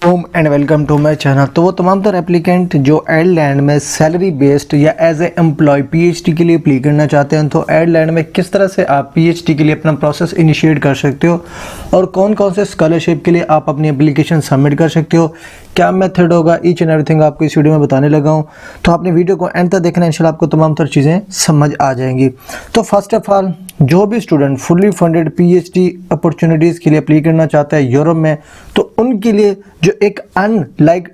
Home and welcome to my channel. तो वो तमाम तर एप्लीकेंट जो आयरलैंड में सैलरी बेस्ड या एज ए एम्प्लॉय पीएचडी के लिए अप्लाई करना चाहते हैं, तो आयरलैंड में किस तरह से आप पीएचडी के लिए अपना प्रोसेस इनिशिएट कर सकते हो और कौन कौन से स्कॉलरशिप के लिए आप अपनी एप्लीकेशन सबमिट कर सकते हो, क्या मेथड होगा, ईच एंड एवरीथिंग आपको इस वीडियो में बताने लगा हूँ। तो आपने वीडियो को एंड तक देखना, इंशाल्लाह आपको तमाम तर चीज़ें समझ आ जाएंगी। तो फर्स्ट ऑफ ऑल, जो भी student fully funded PhD opportunities के लिए अप्लाई करना चाहता है यूरोप में, तो उनके लिए जो एक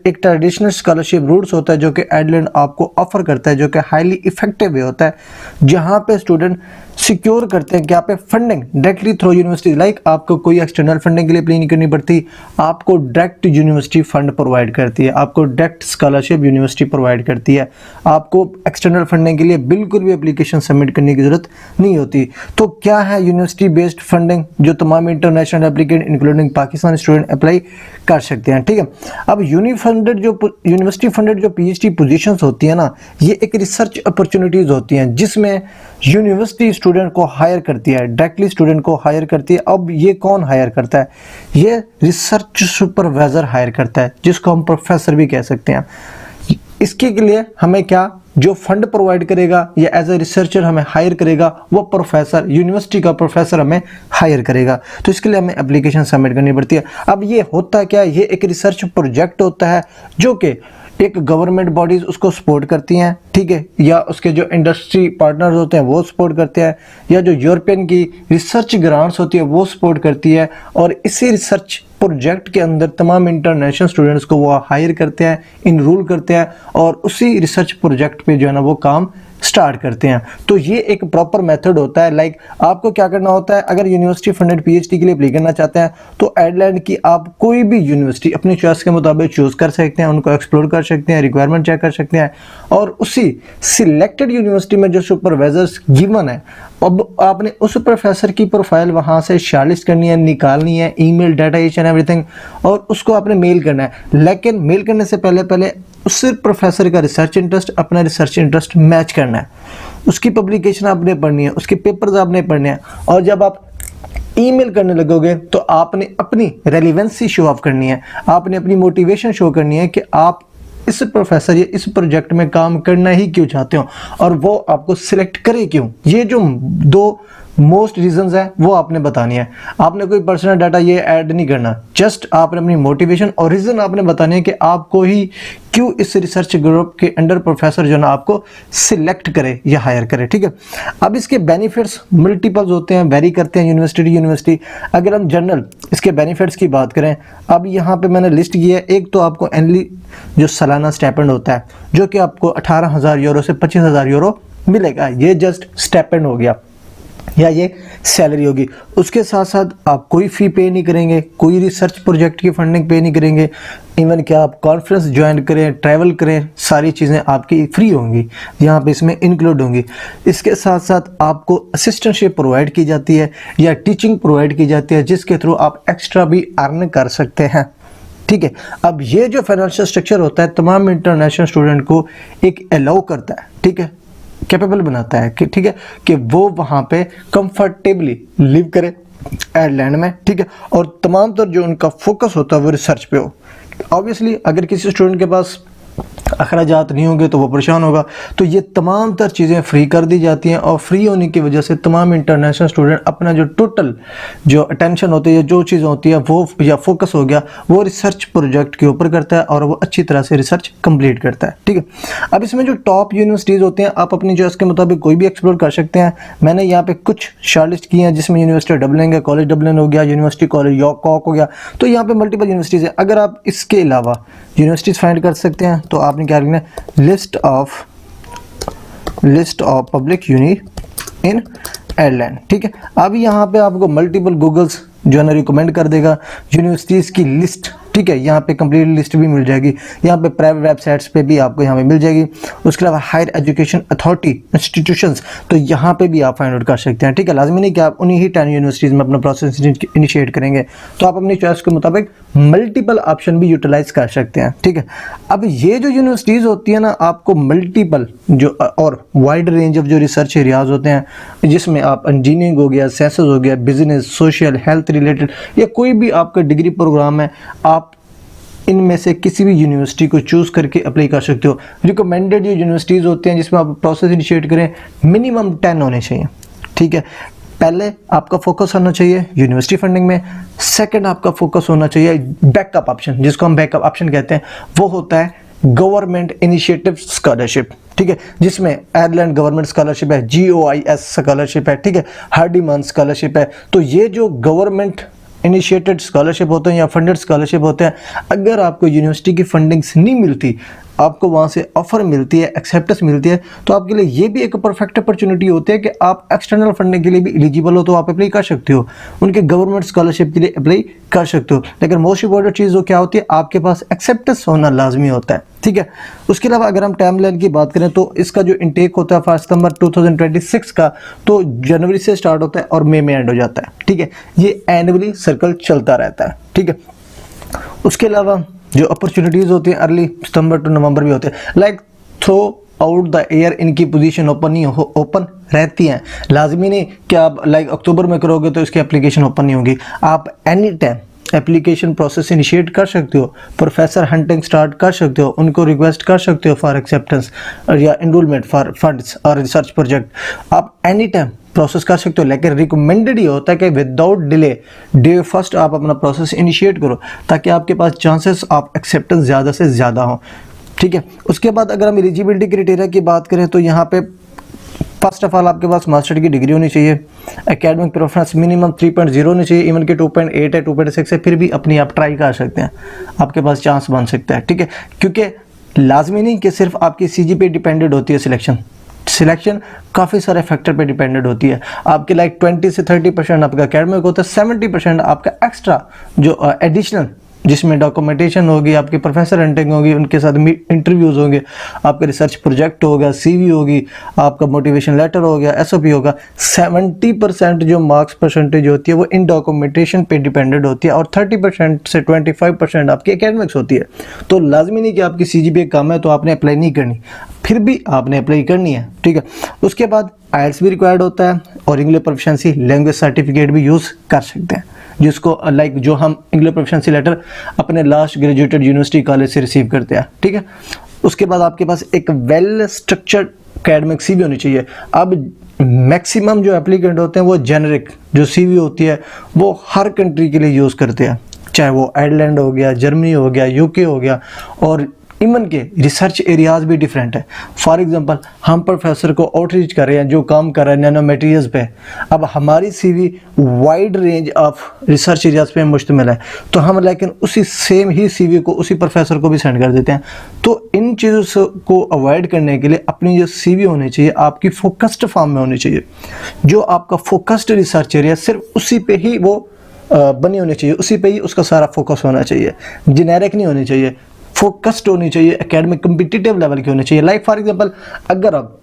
एक ट्रेडिशनल स्कॉलरशिप रूट्स होता है जो कि आयरलैंड आपको ऑफर करता है, जो कि हाईली इफेक्टिव वे होता है, जहां पे स्टूडेंट सिक्योर करते हैं कि आप पे फंडिंग डायरेक्टली थ्रू यूनिवर्सिटी, आपको कोई एक्सटर्नल फंडिंग के लिए अप्लाई नहीं करनी पड़ती, आपको डायरेक्ट यूनिवर्सिटी फंड प्रोवाइड करती है, आपको डायरेक्ट स्कॉलरशिप यूनिवर्सिटी प्रोवाइड करती है, आपको एक्सटर्नल फंडिंग के लिए बिल्कुल भी एप्लीकेशन सबमिट करने की जरूरत नहीं होती। तो क्या है यूनिवर्सिटी बेस्ड फंडिंग, जो तमाम international applicant including Pakistani student apply कर सकते हैं। ठीक है, अब यूनिवर्सिटी फंडेड जो पीएचडी पोजीशंस होती है ना, ये एक रिसर्च अपॉर्चुनिटीज होती हैं जिसमें यूनिवर्सिटी स्टूडेंट को हायर करती है, डायरेक्टली स्टूडेंट को हायर करती है। अब ये कौन हायर करता है? ये रिसर्च सुपरवाइजर हायर करता है, जिसको हम प्रोफेसर भी कह सकते हैं। इसके लिए हमें क्या, जो फंड प्रोवाइड करेगा या एज ए रिसर्चर हमें हायर करेगा, वो प्रोफेसर, यूनिवर्सिटी का प्रोफेसर हमें हायर करेगा। तो इसके लिए हमें एप्लीकेशन सबमिट करनी पड़ती है। अब ये होता क्या है, ये एक रिसर्च प्रोजेक्ट होता है जो कि एक गवर्नमेंट बॉडीज उसको सपोर्ट करती हैं, ठीक है, या उसके जो इंडस्ट्री पार्टनर्स होते हैं वो सपोर्ट करते हैं, या जो यूरोपियन की रिसर्च ग्रांट्स होती है वो सपोर्ट करती है, और इसी रिसर्च प्रोजेक्ट के अंदर तमाम इंटरनेशनल स्टूडेंट्स को वो हायर करते हैं, इनरोल करते हैं, और उसी रिसर्च प्रोजेक्ट पे जो है ना वो काम स्टार्ट करते हैं। तो ये एक प्रॉपर मेथड होता है। आपको क्या करना होता है, अगर यूनिवर्सिटी फंडेड पीएचडी के लिए अप्लाई करना चाहते हैं तो आयरलैंड की आप कोई भी यूनिवर्सिटी अपनी चॉइस के मुताबिक चूज कर सकते हैं, उनको एक्सप्लोर कर सकते हैं, रिक्वायरमेंट चेक कर सकते हैं, और उसी सिलेक्टेड यूनिवर्सिटी में जो सुपरवाइजर्स गिवन है, अब आपने उस प्रोफेसर की प्रोफाइल वहां से शॉर्टलिस्ट करनी है, निकालनी है, email data each and everything, और उसको आपने मेल करना है। लेकिन मेल करने से पहले उस प्रोफेसर का रिसर्च इंटरेस्ट अपना रिसर्च इंटरेस्ट मैच करना है, उसकी पब्लिकेशन आपने पढ़नी है, उसके पेपर्स आपने पढ़ने हैं, और जब आप ईमेल करने लगोगे तो आपने अपनी रेलिवेंसी शो ऑफ करनी है, आपने अपनी मोटिवेशन शो करनी है कि आप इस प्रोफेसर या इस प्रोजेक्ट में काम करना ही क्यों चाहते हो, और वो आपको सिलेक्ट करे क्यों। ये जो दो मोस्ट रीजंस है वो आपने बतानी है। आपने कोई पर्सनल डाटा ये ऐड नहीं करना, जस्ट आपने अपनी मोटिवेशन और रीजन आपने बतानी है कि आपको ही क्यों इस रिसर्च ग्रुप के अंडर प्रोफेसर जो ना आपको सिलेक्ट करे या हायर करे। ठीक है, अब इसके बेनिफिट्स मल्टीपल्स होते हैं, वेरी करते हैं यूनिवर्सिटी। अगर हम जनरल इसके बेनिफिट्स की बात करें, अब यहाँ पे मैंने लिस्ट की है। एक तो आपको एनली जो सालाना स्टाइपेंड होता है, जो कि आपको 18,000 यूरो से 25,000 यूरो मिलेगा। ये जस्ट स्टाइपेंड हो गया या ये सैलरी होगी। उसके साथ साथ आप कोई फ़ी पे नहीं करेंगे, कोई रिसर्च प्रोजेक्ट की फंडिंग पे नहीं करेंगे, इवन क्या आप कॉन्फ्रेंस ज्वाइन करें, ट्रैवल करें, सारी चीज़ें आपकी फ्री होंगी, यहाँ पे इसमें इंक्लूड होंगी। इसके साथ साथ आपको असिस्टेंटशिप प्रोवाइड की जाती है या टीचिंग प्रोवाइड की जाती है, जिसके थ्रू आप एक्स्ट्रा भी अर्न कर सकते हैं। ठीक है, अब ये जो फाइनेंशियल स्ट्रक्चर होता है तमाम इंटरनेशनल स्टूडेंट को एक अलाउ करता है, ठीक है, कैपेबल बनाता है कि ठीक है कि वो वहाँ पे कंफर्टेबली लिव करे आयरलैंड में। ठीक है, और तमाम तर जो उनका फोकस होता है वो रिसर्च पे हो। ऑब्वियसली अगर किसी स्टूडेंट के पास अखराजात नहीं होंगे तो वो परेशान होगा। तो ये तमाम तर चीज़ें फ्री कर दी जाती हैं, और फ्री होने की वजह से तमाम इंटरनेशनल स्टूडेंट अपना जो टोटल जो अटेंशन होती है, जो चीज़ होती है वो या फोकस हो गया वो रिसर्च प्रोजेक्ट के ऊपर करता है, और वो अच्छी तरह से रिसर्च कंप्लीट करता है। ठीक है, अब इसमें जो टॉप यूनिवर्सिटीज़ होती हैं आप अपनी चॉइस के मुताबिक कोई भी एक्सप्लोर कर सकते हैं। मैंने यहाँ पे कुछ शॉर्टलिस्ट की हैं, जिसमें यूनिवर्सिटी डबलिन है, कॉलेज डबलिन हो गया, यूनिवर्सिटी कॉलेज कॉक हो गया। तो यहाँ पे मल्टीपल यूनिवर्सिटीज़ है। अगर आप इसके अलावा यूनिवर्सिटीज़ फाइंड कर सकते हैं तो आपने क्या करना है, list of public uni in Ireland. ठीक है, अब यहाँ पे आपको मल्टीपल गूगल्स जो है ना रिकमेंड कर देगा यूनिवर्सिटीज़ की लिस्ट। ठीक है, यहाँ पे कंप्लीट लिस्ट भी मिल जाएगी, यहाँ पे प्राइवेट वेबसाइट्स पे भी आपको यहाँ पे मिल जाएगी। उसके अलावा हायर एजुकेशन अथॉरिटी इंस्टीट्यूशंस, तो यहाँ पे भी आप फाइंड आउट कर सकते हैं। ठीक है, लाजमी नहीं कि आप उन्हीं ही 10 यूनिवर्सिटीज़ में अपना प्रोसेस इनिशिएट करेंगे, तो आप अपनी चॉइस के मुताबिक मल्टीपल ऑप्शन भी यूटिलाइज कर सकते हैं। ठीक है, अब ये जो यूनिवर्सिटीज़ होती है ना, आपको मल्टीपल जो और वाइड रेंज ऑफ जो रिसर्च एरियाज होते हैं, जिसमें आप इंजीनियरिंग हो गया, साइंसेज हो गया, बिजनेस, सोशल, हेल्थ रिलेटेड, या कोई भी आपका डिग्री प्रोग्राम है, आप इनमें से किसी भी यूनिवर्सिटी को चूज़ करके अप्लाई कर सकते हो। रिकमेंडेड जो यूनिवर्सिटीज़ होते हैं जिसमें आप प्रोसेस इनिशिएट करें, मिनिमम 10 होने चाहिए, ठीक है। पहले आपका फोकस होना चाहिए यूनिवर्सिटी फंडिंग में, सेकंड आपका फोकस होना चाहिए बैकअप ऑप्शन, जिसको हम बैकअप ऑप्शन कहते हैं, वो होता है गवर्नमेंट इनिशिएटिव स्कॉलरशिप, ठीक है, जिसमें आयरलैंड गवर्नमेंट स्कॉलरशिप है, GOIS स्कॉलरशिप है, ठीक है, हार्डीमन स्कॉलरशिप है। तो ये जो गवर्नमेंट इनिशिएटेड स्कॉलरशिप होते हैं या फंडेड स्कॉलरशिप होते हैं, अगर आपको यूनिवर्सिटी की फंडिंग्स नहीं मिलती, आपको वहाँ से ऑफर मिलती है, एक्सेप्टेंस मिलती है, तो आपके लिए ये भी एक परफेक्ट अपॉर्चुनिटी होती है कि आप एक्सटर्नल फंडिंग के लिए भी एलिजिबल हो, तो आप अप्लाई कर सकते हो, उनके गवर्नमेंट स्कॉलरशिप के लिए अप्लाई कर सकते हो। लेकिन मोस्ट इंपॉर्टेंट चीज़ वो क्या होती है, आपके पास एक्सेप्टेंस होना लाजमी होता है, ठीक है। उसके अलावा अगर हम टाइमलाइन की बात करें तो इसका जो इंटेक होता है 1 सितंबर 2026 का, तो जनवरी से स्टार्ट होता है और मई में एंड हो जाता है, ठीक है। ये एनुअली सर्कल चलता रहता है, ठीक है। उसके अलावा जो अपॉर्चुनिटीज़ होती हैं अर्ली सितंबर टू नवंबर भी होते हैं, like throughout the year इनकी पोजीशन ओपन नहीं ओपन रहती हैं, लाजमी नहीं कि आप लाइक अक्टूबर में करोगे तो इसकी एप्लीकेशन ओपन नहीं होगी। आप any time application process initiate कर सकते हो, प्रोफेसर हंटिंग स्टार्ट कर सकते हो, उनको रिक्वेस्ट कर सकते हो फॉर एक्सेप्टेंस या एनरोलमेंट फॉर फंड्स और रिसर्च प्रोजेक्ट, आप एनी टाइम प्रोसेस कर सकते हो। लेकिन रिकमेंडेड ये होता है कि विदाउट डिले डे फर्स्ट आप अपना प्रोसेस इनिशिएट करो, ताकि आपके पास चांसेस ऑफ एक्सेप्टेंस ज़्यादा से ज़्यादा हो, ठीक है। उसके बाद अगर हम एलिजिबिलिटी क्राइटेरिया की बात करें तो यहाँ पे फर्स्ट ऑफ ऑल आपके पास मास्टर की डिग्री होनी चाहिए, एकेडमिक परफॉर्मेंस मिनिमम 3.0 होनी चाहिए, इवन के 2.8 है 2.6 है, फिर भी अपनी आप ट्राई कर सकते हैं, आपके पास चांस बन सकता है, ठीक है। क्योंकि लाजमी नहीं कि सिर्फ आपकी CG पे डिपेंडेड होती है सिलेक्शन काफ़ी सारे फैक्टर पे डिपेंडेड होती है। आपके लाइक 20 से 30% आपका एकेडमिक होता है, 70% आपका एक्स्ट्रा जो एडिशनल, जिसमें डॉक्यूमेंटेशन होगी, आपकी प्रोफेसर हंटिंग होगी, उनके साथ इंटरव्यूज़ होंगे, आपका रिसर्च प्रोजेक्ट होगा, CV होगी, आपका मोटिवेशन लेटर हो गया, SOP होगा। 70% जो मार्क्स परसेंटेज होती है वो इन डॉक्यूमेंटेशन पे डिपेंडेड होती है, और 30% से 25% आपकी एकेडमिक्स होती है। तो लाजमी नहीं कि आपकी CGPA कम है तो आपने अप्लाई नहीं करनी, फिर भी आपने अप्लाई करनी है, ठीक है। उसके बाद IELTS भी रिक्वायर्ड होता है, और इंग्लिश प्रोफिशिएंसी लैंग्वेज सर्टिफिकेट भी यूज़ कर सकते हैं, जिसको लाइक जो हम इंग्लिश प्रोफिशिएंसी लेटर अपने लास्ट ग्रेजुएटेड यूनिवर्सिटी कॉलेज से रिसीव करते हैं, ठीक है। उसके बाद आपके पास एक वेल स्ट्रक्चर्ड एकेडमिक CV होनी चाहिए। अब मैक्सिमम जो एप्लीकेंट होते हैं वो जेनरिक जो CV होती है वो हर कंट्री के लिए यूज़ करते हैं, चाहे वो आयरलैंड हो गया, जर्मनी हो गया, UK हो गया, और इवन के रिसर्च एरियाज भी डिफरेंट है। फॉर एग्जांपल हम प्रोफेसर को आउटरीच कर रहे हैं जो काम कर रहे हैं नैनो मटेरियल्स पे, अब हमारी CV wide range of research areas पे मुश्तमिल है, तो हम लेकिन उसी सेम ही CV को उसी प्रोफेसर को भी सेंड कर देते हैं। तो इन चीज़ों को अवॉइड करने के लिए अपनी जो CV होनी चाहिए आपकी फोकस्ड फॉर्म में होनी चाहिए, जो आपका फोकस्ड रिसर्च एरिया सिर्फ उसी पे ही वो बनी होनी चाहिए, उसी पे ही उसका सारा फोकस होना चाहिए, जेनेरिक नहीं होनी चाहिए, फोकस्ड होनी चाहिए, एकेडमिक कम्पिटिटिव लेवल की होनी चाहिए। लाइक फॉर एग्जांपल अगर आप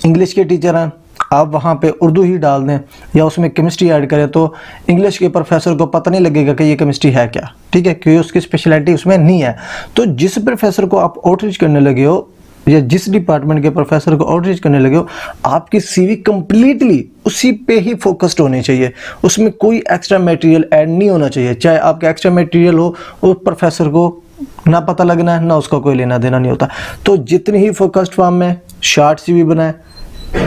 इंग्लिश के टीचर हैं, आप वहाँ पे उर्दू ही डाल दें या उसमें केमिस्ट्री ऐड करें, तो इंग्लिश के प्रोफेसर को पता नहीं लगेगा कि ये केमिस्ट्री है क्या, ठीक है, क्योंकि उसकी स्पेशलिटी उसमें नहीं है। तो जिस प्रोफेसर को आप आउटरीच करने लगे हो या जिस डिपार्टमेंट के प्रोफेसर को आउटरीच करने लगे हो, आपकी CV कंप्लीटली उसी पे ही फोकस्ड होनी चाहिए, उसमें कोई एक्स्ट्रा मटेरियल ऐड नहीं होना चाहिए। चाहे आपका एक्स्ट्रा मटेरियल हो, वो प्रोफेसर को ना पता लगना है, ना उसका कोई लेना देना नहीं होता। तो जितनी ही फोकस्ड फॉर्म में शॉर्ट CV बनाए,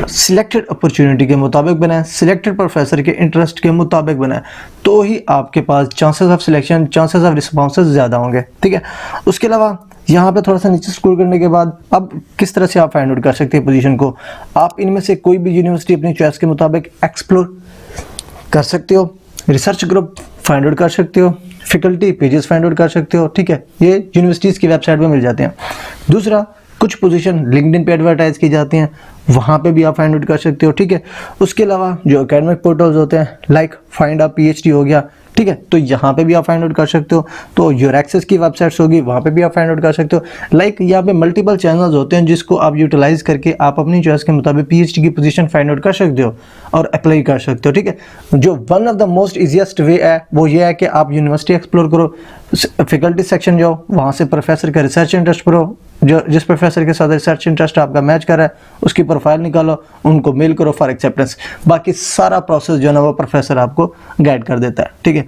सिलेक्टेड अपॉर्चुनिटी के मुताबिक बनाए, सिलेक्टेड प्रोफेसर के इंटरेस्ट के मुताबिक बनाए, तो ही आपके पास chances of selection, chances of responses ज़्यादा होंगे, ठीक है। उसके अलावा यहाँ पे थोड़ा सा नीचे स्क्रॉल करने के बाद अब किस तरह से आप फाइंड आउट कर सकते हैं पोजीशन को, आप इनमें से कोई भी यूनिवर्सिटी अपनी चॉइस के मुताबिक एक्सप्लोर कर सकते हो, रिसर्च ग्रुप फाइंड आउट कर सकते हो, फैकल्टी पेजेस फाइंड आउट कर सकते हो, ठीक है, ये यूनिवर्सिटीज़ की वेबसाइट पे मिल जाते हैं। दूसरा, कुछ पोजीशन लिंक्डइन पे एडवर्टाइज की जाती हैं, वहाँ पे भी आप फाइंड आउट कर सकते हो, ठीक है। उसके अलावा जो एकेडमिक पोर्टल्स होते हैं लाइक फाइंड अ PhD हो गया, ठीक है, तो यहाँ पे भी आप फाइंड आउट कर सकते हो। तो योर एक्सेस की वेबसाइट्स होगी, वहाँ पे भी आप फाइंड आउट कर सकते हो। लाइक यहाँ पे मल्टीपल चैनल्स होते हैं जिसको आप यूटिलाइज करके आप अपनी चॉइस के मुताबिक PhD की पोजीशन फाइंड आउट कर सकते हो और अप्लाई कर सकते हो, ठीक है। जो one of the most easiest way है वो ये है कि आप यूनिवर्सिटी एक्सप्लोर करो, फैकल्टी सेक्शन जाओ, वहाँ से प्रोफेसर का रिसर्च इंटरेस्ट करो, जो जिस प्रोफेसर के साथ रिसर्च इंटरेस्ट आपका मैच कर रहा है उसकी प्रोफाइल निकालो, उनको मेल करो फॉर एक्सेप्टेंस। बाकी सारा प्रोसेस जो है ना वो प्रोफेसर आपको गाइड कर देता है, ठीक है।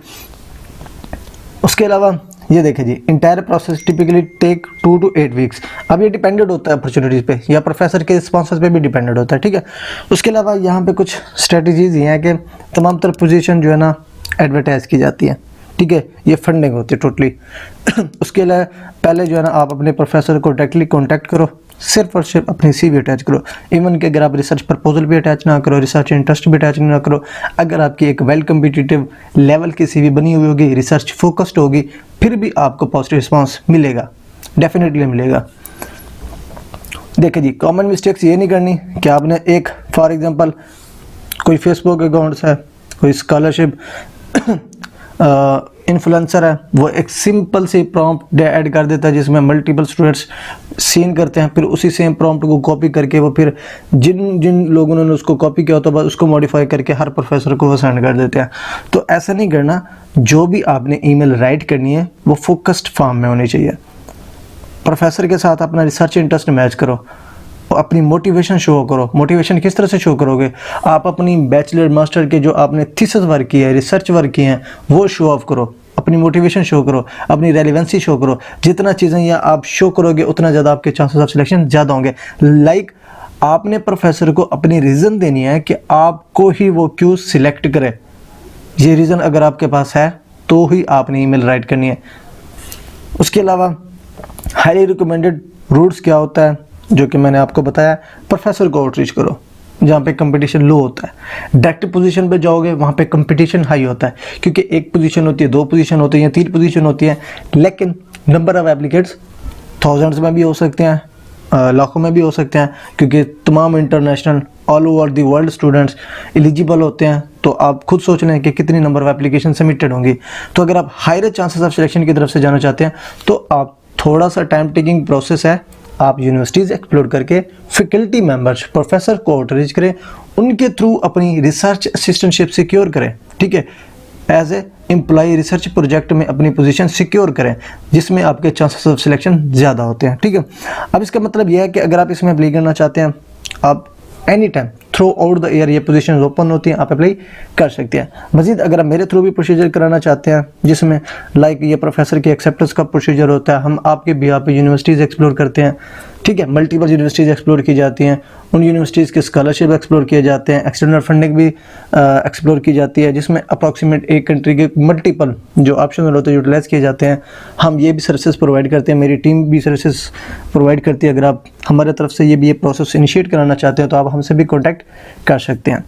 उसके अलावा ये देखिए जी, entire process typically take 2 to 8 weeks. अब ये डिपेंडेंट होता है अपॉर्चुनिटीज़ पे या प्रोफेसर के स्पॉन्सर्स पे भी डिपेंडेंट होता है, ठीक है। उसके अलावा यहाँ पे कुछ स्ट्रेटजीज ये हैं कि तमाम तरह पोजीशन जो है ना एडवर्टाइज की जाती है, ठीक है, ये फंडिंग होती है टोटली। उसके अलावा पहले जो है ना आप अपने प्रोफेसर को डायरेक्टली कॉन्टैक्ट करो, सिर्फ और सिर्फ अपनी CV अटैच करो। इवन कि अगर आप रिसर्च प्रपोजल भी अटैच ना करो, रिसर्च इंटरेस्ट भी अटैच ना करो, अगर आपकी एक वेल कम्पिटिटिव लेवल की CV बनी हुई होगी, रिसर्च फोकस्ड होगी, फिर भी आपको पॉजिटिव रिस्पांस मिलेगा, डेफिनेटली मिलेगा। देखिए जी, कॉमन मिस्टेक्स ये नहीं करनी कि आपने एक फॉर एग्जांपल कोई फेसबुक अकाउंट्स है, कोई स्कॉलरशिप इन्फ्लुएंसर है, वो एक सिंपल सी प्रॉम्प्ट ऐड कर देता है जिसमें मल्टीपल स्टूडेंट्स सीन करते हैं, फिर उसी सेम प्रॉम्प्ट को कॉपी करके वो फिर जिन जिन लोगों ने उसको कॉपी किया होता है उसको मॉडिफाई करके हर प्रोफेसर को वो सेंड कर देते हैं। तो ऐसा नहीं करना, जो भी आपने ईमेल राइट करनी है वो फोकस्ड फॉर्म में होनी चाहिए। प्रोफेसर के साथ अपना रिसर्च इंटरेस्ट मैच करो, अपनी मोटिवेशन शो करो। मोटिवेशन किस तरह से शो करोगे? आप अपनी बैचलर मास्टर के जो आपने थीसिस वर्क किया है, रिसर्च वर्क किए हैं, वो शो ऑफ करो, अपनी मोटिवेशन शो करो, अपनी रेलिवेंसी शो करो। जितना चीज़ें ये आप शो करोगे उतना ज़्यादा आपके चांसेस ऑफ सिलेक्शन ज़्यादा होंगे। लाइक आपने प्रोफेसर को अपनी रीज़न देनी है कि आपको ही वो क्यों सिलेक्ट करे। ये रीज़न अगर आपके पास है तो ही आपने ईमेल राइट करनी है। उसके अलावा हाईली रिकमेंडेड रूट्स क्या होता है जो कि मैंने आपको बताया, प्रोफेसर को आउटरीच करो जहाँ पे कंपटीशन लो होता है। डायरेक्ट पोजीशन पे जाओगे वहाँ पे कंपटीशन हाई होता है, क्योंकि एक पोजीशन होती है, 2 पोजीशन होती है, 3 पोजीशन होती है, लेकिन नंबर ऑफ एप्लीकेट्स थाउजेंड्स में भी हो सकते हैं, लाखों में भी हो सकते हैं, क्योंकि तमाम international all over the world students eligible होते हैं। तो आप खुद सोच लें कि कितनी नंबर ऑफ एप्लीकेशन सबमिटेड होंगी। तो अगर आप हायर चांसेस ऑफ सिलेक्शन की तरफ से जाना चाहते हैं तो आप थोड़ा सा टाइम टेकिंग प्रोसेस है, आप यूनिवर्सिटीज़ एक्सप्लोर करके फैकल्टी मेंबर्स प्रोफेसर को आउटरीच करें, उनके थ्रू अपनी रिसर्च असिस्टेंटशिप सिक्योर करें, ठीक है, as a employee research project में अपनी पोजीशन सिक्योर करें, जिसमें आपके चांसेस ऑफ सिलेक्शन ज़्यादा होते हैं, ठीक है। अब इसका मतलब यह है कि अगर आप इसमें अप्लाई करना चाहते हैं, आप any time through out the year ये पोजीशन ओपन होती हैं, आप अप्लाई कर सकते हैं। मजीद अगर आप मेरे थ्रू भी प्रोसीजर कराना चाहते हैं, जिसमें लाइक ये प्रोफेसर की एक्सेप्टेंस का प्रोसीजर होता है, हम आपके बिहाफ पे यूनिवर्सिटीज़ एक्सप्लोर करते हैं, ठीक है, मल्टीपल यूनिवर्सिटीज़ एक्सप्लोर की जाती हैं, उन यूनिवर्सिटीज़ के स्कॉलरशिप एक्सप्लोर किए जाते हैं, एक्सटर्नल फंडिंग भी एक्सप्लोर की जाती है, जिसमें अप्रॉक्सीमेट एक कंट्री के मल्टीपल जो ऑप्शन होते हैं यूटिलाइज किए जाते हैं। हम ये भी सर्विसेज प्रोवाइड करते हैं, मेरी टीम भी सर्विसेज प्रोवाइड करती है। अगर आप हमारे तरफ से ये प्रोसेस इनिशिएट कराना चाहते हैं तो आप हमसे भी कॉन्टैक्ट कर सकते हैं।